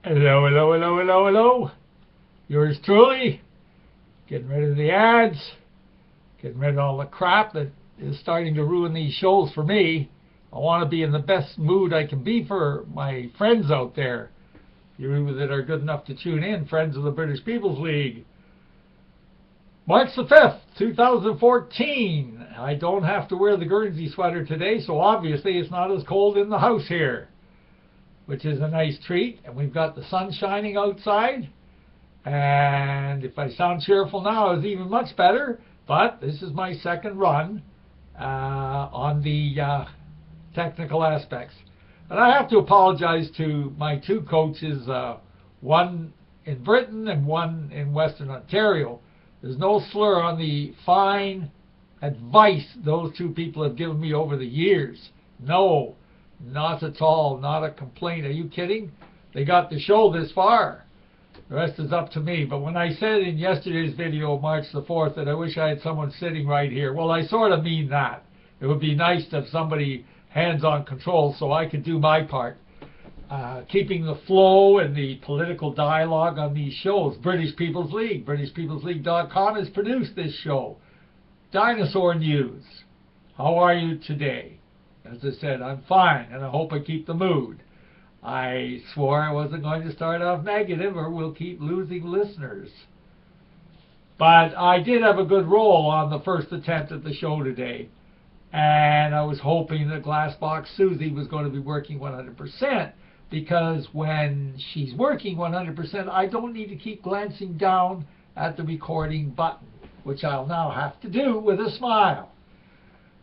Hello, hello, hello, hello, hello. Yours truly, getting rid of the ads, getting rid of all the crap that is starting to ruin these shows for me. I want to be in the best mood I can be for my friends out there. You that are good enough to tune in, friends of the British People's League. March the 5th, 2014. I don't have to wear the Guernsey sweater today, so obviously it's not as cold in the house here, which is a nice treat. And we've got the sun shining outside. And if I sound cheerful now, it's even much better. But this is my second run on the technical aspects. And I have to apologize to my two coaches, one in Britain and one in Western Ontario. There's no slur on the fine advice those two people have given me over the years. No, not at all, not a complaint. Are you kidding? They got the show this far. The rest is up to me. But when I said in yesterday's video, March the 4th, that I wish I had someone sitting right here, well, I sort of mean that. It would be nice to have somebody hands-on control so I could do my part. Keeping the flow and the political dialogue on these shows. British People's League, BritishPeoplesLeague.com has produced this show. Dinosaur News. How are you today? As I said, I'm fine, and I hope I keep the mood. I swore I wasn't going to start off negative or we'll keep losing listeners. But I did have a good roll on the first attempt at the show today. And I was hoping that Glassbox Susie was going to be working 100%. Because when she's working 100%, I don't need to keep glancing down at the recording button, which I'll now have to do with a smile.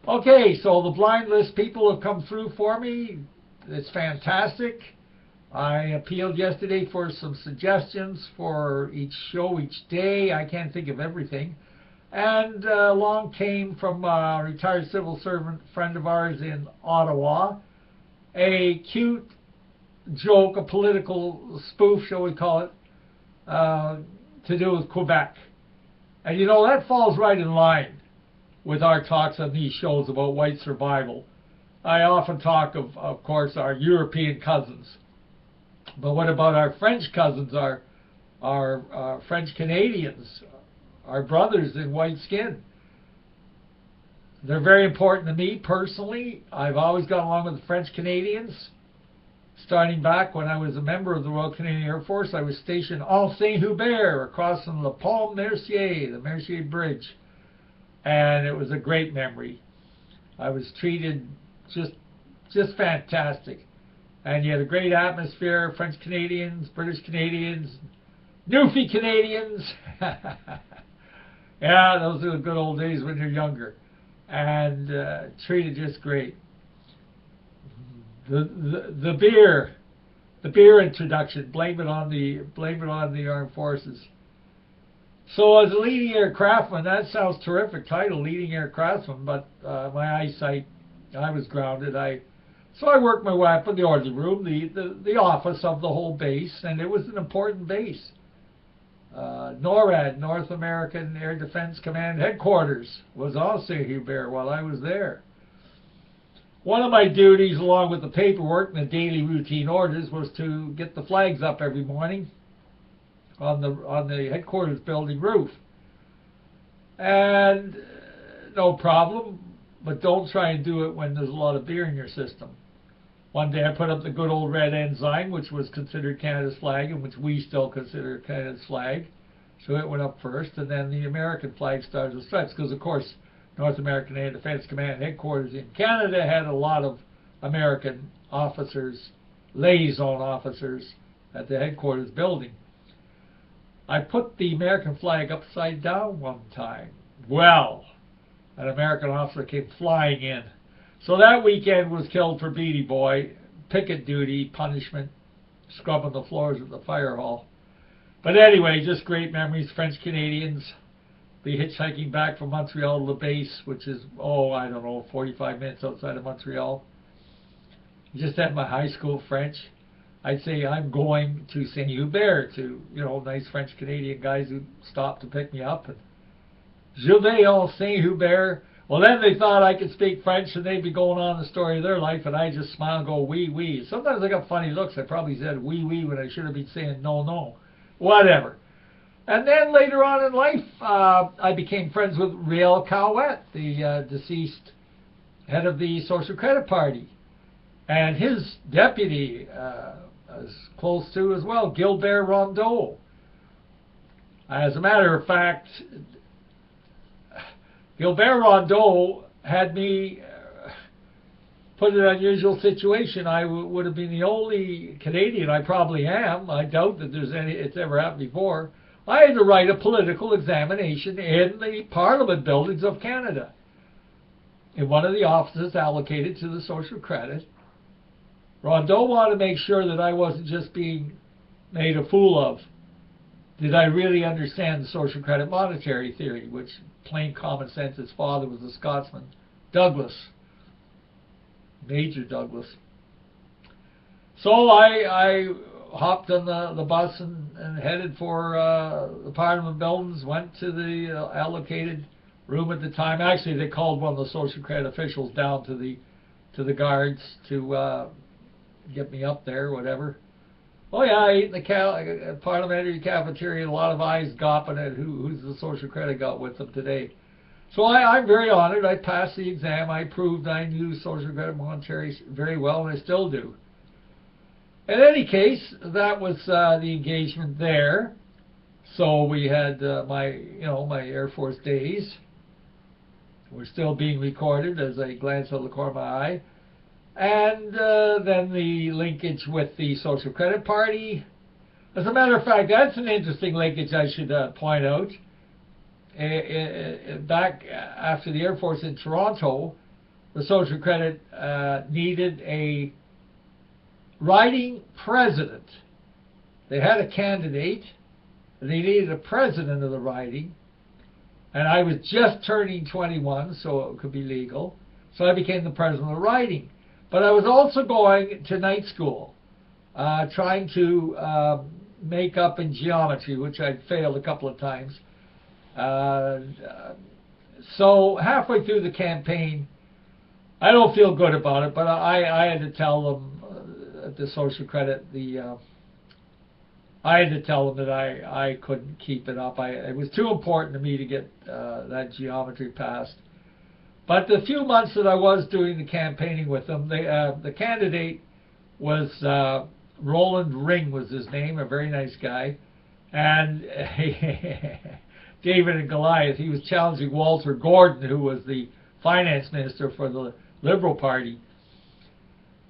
Okay, so the blind list people have come through for me. It's fantastic. I appealed yesterday for some suggestions for each show, each day. I can't think of everything. And along came from a retired civil servant friend of ours in Ottawa, a cute joke, a political spoof, shall we call it, to do with Quebec. And you know, that falls right in line with our talks on these shows about white survival. I often talk of course, our European cousins. But what about our French cousins, our French Canadians, our brothers in white skin? They're very important to me personally. I've always got along with the French Canadians. Starting back when I was a member of the Royal Canadian Air Force, I was stationed en Saint-Hubert across from La Palme Mercier, the Mercier Bridge. And it was a great memory. I was treated just fantastic. And you had a great atmosphere, French Canadians, British Canadians, Newfie Canadians. Yeah, those are the good old days when you're younger. And treated just great. The beer introduction. Blame it on the armed forces. So as a leading aircraftman, that sounds terrific title, leading aircraftman. But my eyesight, I was grounded. So I worked my way up in the orderly room, the office of the whole base, and it was an important base. NORAD, North American Air Defense Command Headquarters, was also Hubert while I was there. One of my duties, along with the paperwork and the daily routine orders, was to get the flags up every morning on the headquarters building roof. And no problem, but don't try and do it when there's a lot of beer in your system. One day I put up the good old red ensign, which was considered Canada's flag, and which we still consider Canada's flag. So it went up first, and then the American flag started with stripes, because of course North American Air Defense Command Headquarters in Canada had a lot of American officers, liaison officers, at the headquarters building. I put the American flag upside down one time. Well, an American officer came flying in. So that weekend was killed for Beattie boy, picket duty, punishment, scrubbing the floors at the fire hall. But anyway, just great memories. French Canadians. Be hitchhiking back from Montreal to the base, which is, I don't know, 45 minutes outside of Montreal. Just had my high school French. I'd say I'm going to Saint-Hubert, to, nice French Canadian guys who stopped to pick me up. And Je vais en Saint-Hubert, Well, then they thought I could speak French, and they'd be going on the story of their life, and I just smile and go, oui, oui. Sometimes I got funny looks. I probably said oui, oui when I should have been saying no, no. Whatever. And then later on in life, I became friends with Riel Cowett, the deceased head of the Social Credit Party. And his deputy was close to as well, Gilbert Rondeau. As a matter of fact, Gilbert Rondeau had me put in an unusual situation. I would have been the only Canadian, I probably am, I doubt that it's ever happened before. I had to write a political examination in the Parliament buildings of Canada, in one of the offices allocated to the Social Credit. Rondeau wanted to make sure that I wasn't just being made a fool of. Did I really understand the social credit monetary theory, which, plain common sense, his father was a Scotsman, Douglas, Major Douglas. So I hopped on the bus and headed for the Parliament buildings, went to the allocated room at the time. Actually, they called one of the social credit officials down to the guards to get me up there, whatever. Oh yeah, I ate in the parliamentary cafeteria. A lot of eyes gawping at who's the social credit got with them today. So I'm very honored. I passed the exam. I proved I knew social credit monetary very well, and I still do. In any case, that was the engagement there. So we had my Air Force days were still being recorded as I glanced out of the corner of my eye. And then the linkage with the Social Credit Party. As a matter of fact, that's an interesting linkage I should point out. Back after the Air Force in Toronto, the Social Credit needed a riding president. They had a candidate, and they needed a president of the riding. And I was just turning 21, so it could be legal. So I became the president of the riding. But I was also going to night school, trying to make up in geometry, which I'd failed a couple of times. So halfway through the campaign, I don't feel good about it, but I had to tell them at the Social Credit, I had to tell them that I couldn't keep it up. It was too important to me to get that geometry passed. But the few months that I was doing the campaigning with them, the candidate was Roland Ring was his name, a very nice guy. And David and Goliath, he was challenging Walter Gordon, who was the finance minister for the Liberal Party.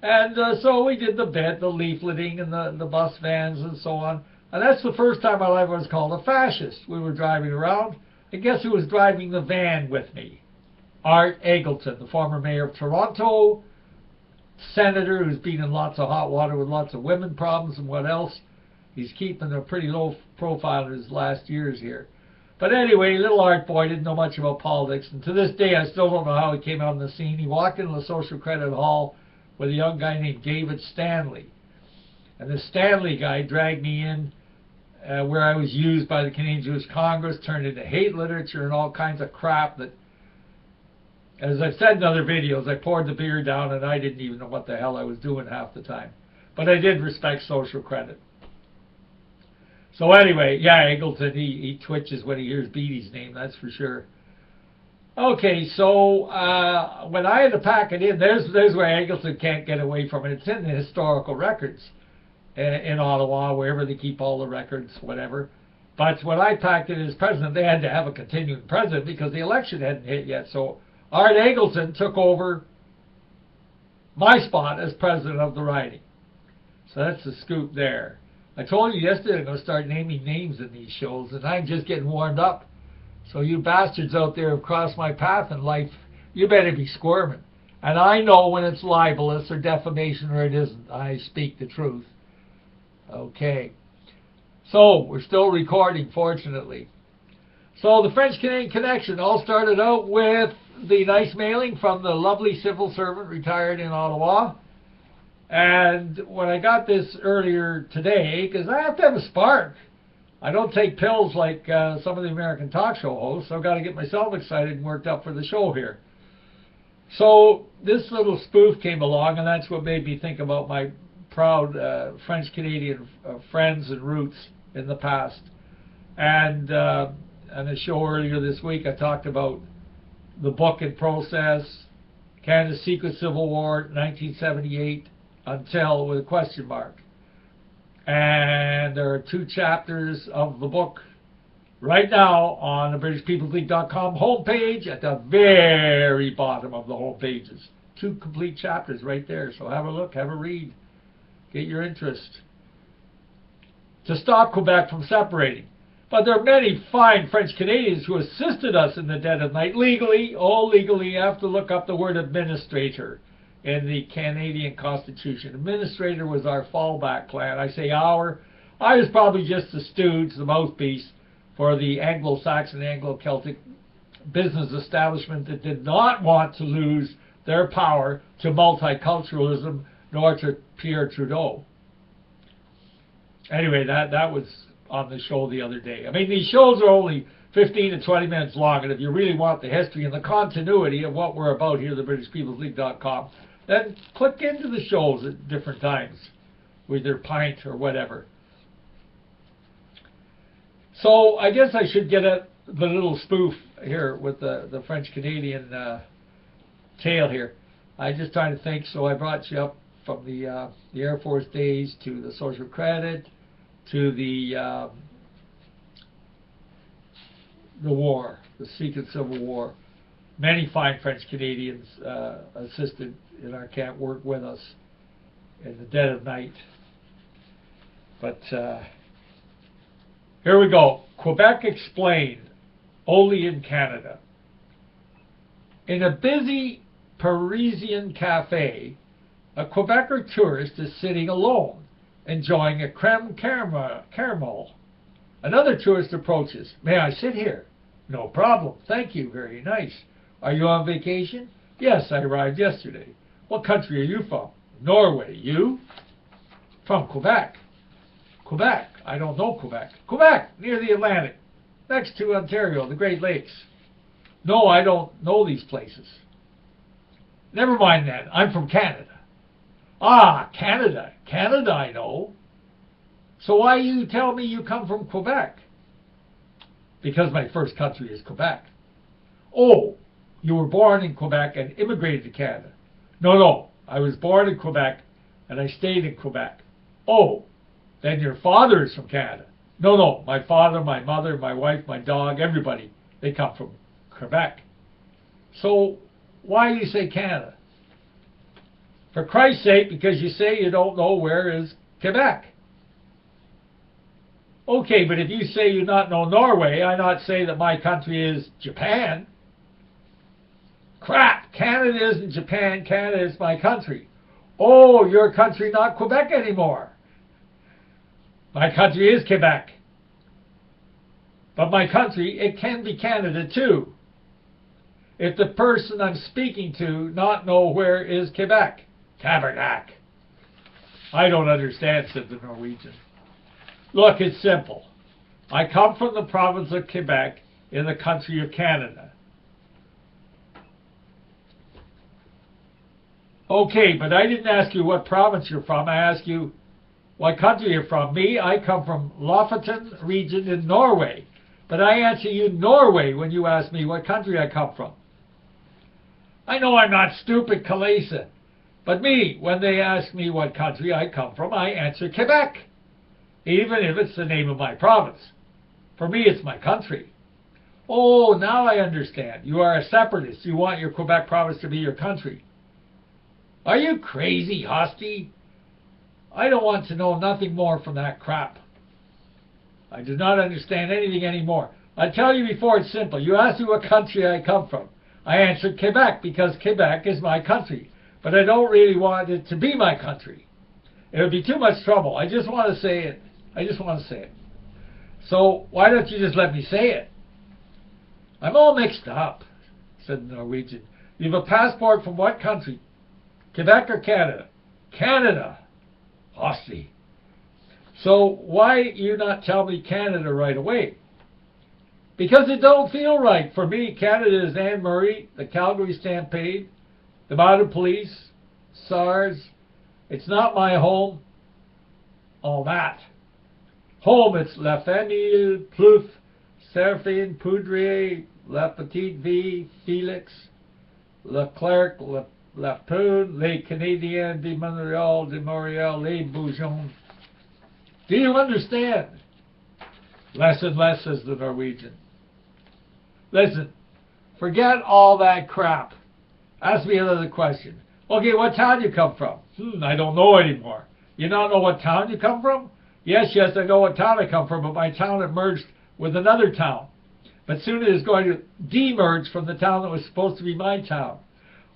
And so we did the bit, the leafleting and the bus vans and so on. And that's the first time in my life I was called a fascist. We were driving around, and guess who was driving the van with me? Art Eggleton, the former mayor of Toronto, senator who's been in lots of hot water with lots of women problems and what else. He's keeping a pretty low profile in his last years here. But anyway, little Art boy didn't know much about politics, and to this day I still don't know how he came out on the scene. He walked into the Social Credit Hall with a young guy named David Stanley. And the Stanley guy dragged me in where I was used by the Canadian Jewish Congress, turned into hate literature and all kinds of crap that, as I've said in other videos, I poured the beer down and I didn't even know what the hell I was doing half the time. But I did respect social credit. So anyway, yeah, Eggleton, he twitches when he hears Beattie's name, that's for sure. Okay, so when I had to pack it in, there's where Eggleton can't get away from it. It's in the historical records in Ottawa, wherever they keep all the records, whatever. But when I packed it as president, they had to have a continuing president because the election hadn't hit yet. So Art Eggleton took over my spot as president of the riding. So that's the scoop there. I told you yesterday I'm going to start naming names in these shows, and I'm just getting warmed up. So you bastards out there who've crossed my path in life, you better be squirming. And I know when it's libelous or defamation or it isn't. I speak the truth. Okay. So, we're still recording, fortunately. So, the French-Canadian connection all started out with the nice mailing from the lovely civil servant retired in Ottawa. And when I got this earlier today, because I have to have a spark. I don't take pills like some of the American talk show hosts. I've got to get myself excited and worked up for the show here. So this little spoof came along, and that's what made me think about my proud French-Canadian friends and roots in the past. And on a show earlier this week, I talked about the book in process, Canada's Secret Civil War, 1978 until, with a question mark. And there are 2 chapters of the book right now on the BritishPeoplesLeague.com homepage at the very bottom of the homepages. 2 complete chapters right there. So have a look, have a read, get your interest. To stop Quebec from separating. But there are many fine French Canadians who assisted us in the dead of night legally. Oh, legally, you have to look up the word administrator in the Canadian Constitution. Administrator was our fallback plan. I say our. I was probably just the stooge, the mouthpiece for the Anglo-Saxon, Anglo-Celtic business establishment that did not want to lose their power to multiculturalism nor to Pierre Trudeau. Anyway, that was on the show the other day. I mean, these shows are only 15 to 20 minutes long, and if you really want the history and the continuity of what we're about here at the BritishPeoplesLeague.com, then click into the shows at different times with your pint or whatever. So I guess I should get at the little spoof here with the French-Canadian tale here. I'm just trying to think, so I brought you up from the Air Force days to the social credit to the war, the Secret Civil War. Many fine French Canadians assisted in our camp, worked with us in the dead of night. But here we go. Quebec explained, only in Canada. In a busy Parisian cafe, a Quebecer tourist is sitting alone, enjoying a creme caramel. Another tourist approaches. May I sit here? No problem. Thank you. Very nice. Are you on vacation? Yes, I arrived yesterday. What country are you from? Norway. You? From Quebec. Quebec. I don't know Quebec. Quebec, near the Atlantic, next to Ontario, the Great Lakes. No, I don't know these places. Never mind that. I'm from Canada. Ah, Canada. Canada, I know. So why you tell me you come from Quebec? Because my first country is Quebec. Oh, you were born in Quebec and immigrated to Canada. No, I was born in Quebec and I stayed in Quebec. Oh, then your father is from Canada. No, my father, my mother, my wife, my dog, everybody, they come from Quebec. So why do you say Canada? For Christ's sake, because you say you don't know where is Quebec. Okay, but if you say you not know Norway, I not say that my country is Japan. Crap, Canada isn't Japan, Canada is my country. Oh, your country not Quebec anymore. My country is Quebec. But my country, it can be Canada too. If the person I'm speaking to not know where is Quebec. Tabernacle. I don't understand, said the Norwegian. Look, it's simple. I come from the province of Quebec in the country of Canada. Okay, but I didn't ask you what province you're from. I asked you what country you're from. Me, I come from Lofoten region in Norway. But I answer you Norway when you ask me what country I come from. I know I'm not stupid, Kalesa. But me, when they ask me what country I come from, I answer Quebec. Even if it's the name of my province. For me, it's my country. Oh, now I understand. You are a separatist. You want your Quebec province to be your country. Are you crazy, Hostie? I don't want to know nothing more from that crap. I do not understand anything anymore. I tell you before, it's simple. You ask me what country I come from. I answered Quebec because Quebec is my country. But I don't really want it to be my country. It would be too much trouble. I just want to say it. I just want to say it. So why don't you just let me say it? I'm all mixed up, said the Norwegian. You have a passport from what country? Quebec or Canada? Canada. Hostie. So why you not tell me Canada right away? Because it don't feel right. For me, Canada is Anne Murray, the Calgary Stampede, the mounted police, SARS, it's not my home, all that. Home, it's La Famille, Plouf, Serafine, Poudrier, La Petite Vie, Felix, Leclerc, La Poune, Les Canadiens de Montréal, Les Bourgeons. Do you understand? Less and less, says the Norwegian. Listen, forget all that crap. Ask me another question. Okay, what town you come from? I don't know anymore. You don't know what town you come from? Yes, I know what town I come from, but my town had merged with another town. But soon it is going to de-merge from the town that was supposed to be my town.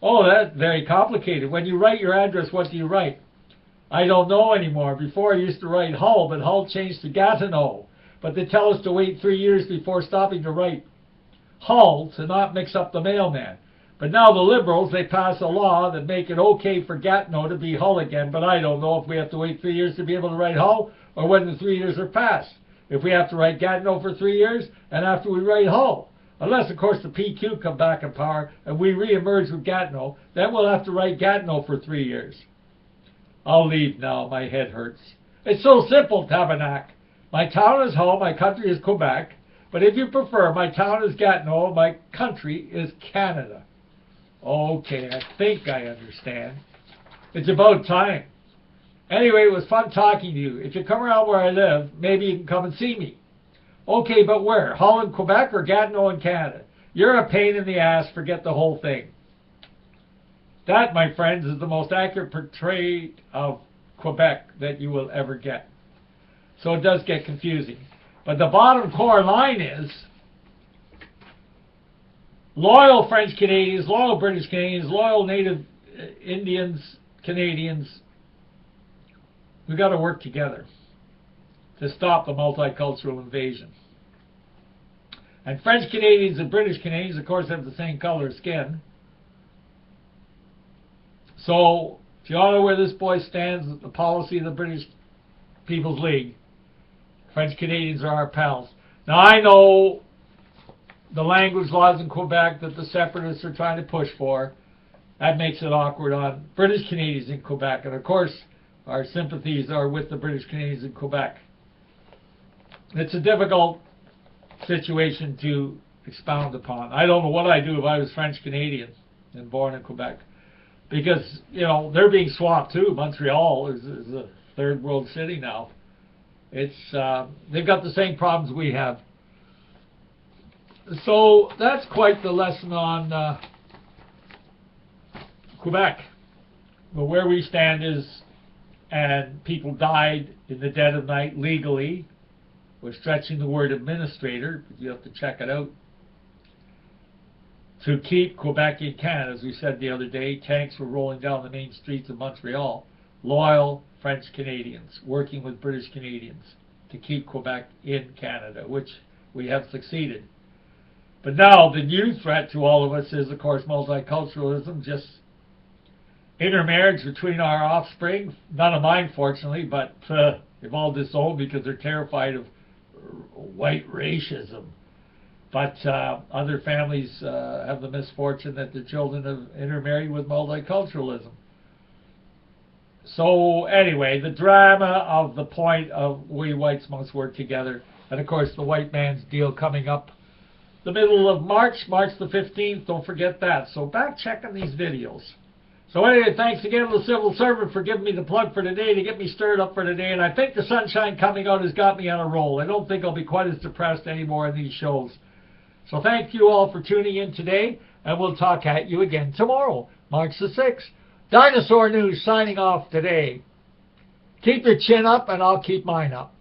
Oh, that's very complicated. When you write your address, what do you write? I don't know anymore. Before I used to write Hull, but Hull changed to Gatineau. But they tell us to wait 3 years before stopping to write Hull to not mix up the mailman. But now the Liberals, they pass a law that make it okay for Gatineau to be Hull again. But I don't know if we have to wait 3 years to be able to write Hull or when the 3 years are passed. If we have to write Gatineau for 3 years and after we write Hull. Unless, of course, the PQ come back in power and we re-emerge with Gatineau, then we'll have to write Gatineau for 3 years. I'll leave now. My head hurts. It's so simple, Tabernac. My town is Hull, my country is Quebec. But if you prefer, my town is Gatineau, my country is Canada. Okay, I think I understand. It's about time. Anyway, it was fun talking to you. If you come around where I live, maybe you can come and see me. Okay, but where? Hull in Quebec or Gatineau in Canada? You're a pain in the ass. Forget the whole thing. That, my friends, is the most accurate portrait of Quebec that you will ever get. So it does get confusing. But the bottom core line is loyal French Canadians, loyal British Canadians, loyal Native Indians, Canadians, we've got to work together to stop the multicultural invasion. And French Canadians and British Canadians, of course, have the same color of skin. So, if you all know where this boy stands with the policy of the British People's League, French Canadians are our pals. Now, I know the language laws in Quebec that the separatists are trying to push for. That makes it awkward on British Canadians in Quebec. And, of course, our sympathies are with the British Canadians in Quebec. It's a difficult situation to expound upon. I don't know what I'd do if I was French Canadian and born in Quebec. Because, you know, they're being swapped too. Montreal is a third world city now. It's they've got the same problems we have. So that's quite the lesson on Quebec. But where we stand is, and people died in the dead of night legally. We're stretching the word administrator, but you have to check it out. To keep Quebec in Canada, as we said the other day, tanks were rolling down the main streets of Montreal. Loyal French Canadians working with British Canadians to keep Quebec in Canada, which we have succeeded. But now the new threat to all of us is, of course, multiculturalism, just intermarriage between our offspring. None of mine, fortunately, but they've all disowned because they're terrified of white racism. But other families have the misfortune that their children have intermarried with multiculturalism. So anyway, the drama of the point of we whites must work together. And of course the white man's deal coming up the middle of March, March the 15th, don't forget that. So back checking these videos. So anyway, thanks again to the civil servant for giving me the plug for today to get me stirred up for today. And I think the sunshine coming out has got me on a roll. I don't think I'll be quite as depressed anymore in these shows. So thank you all for tuning in today, and we'll talk at you again tomorrow, March the 6th. Dinosaur News signing off today. Keep your chin up, and I'll keep mine up.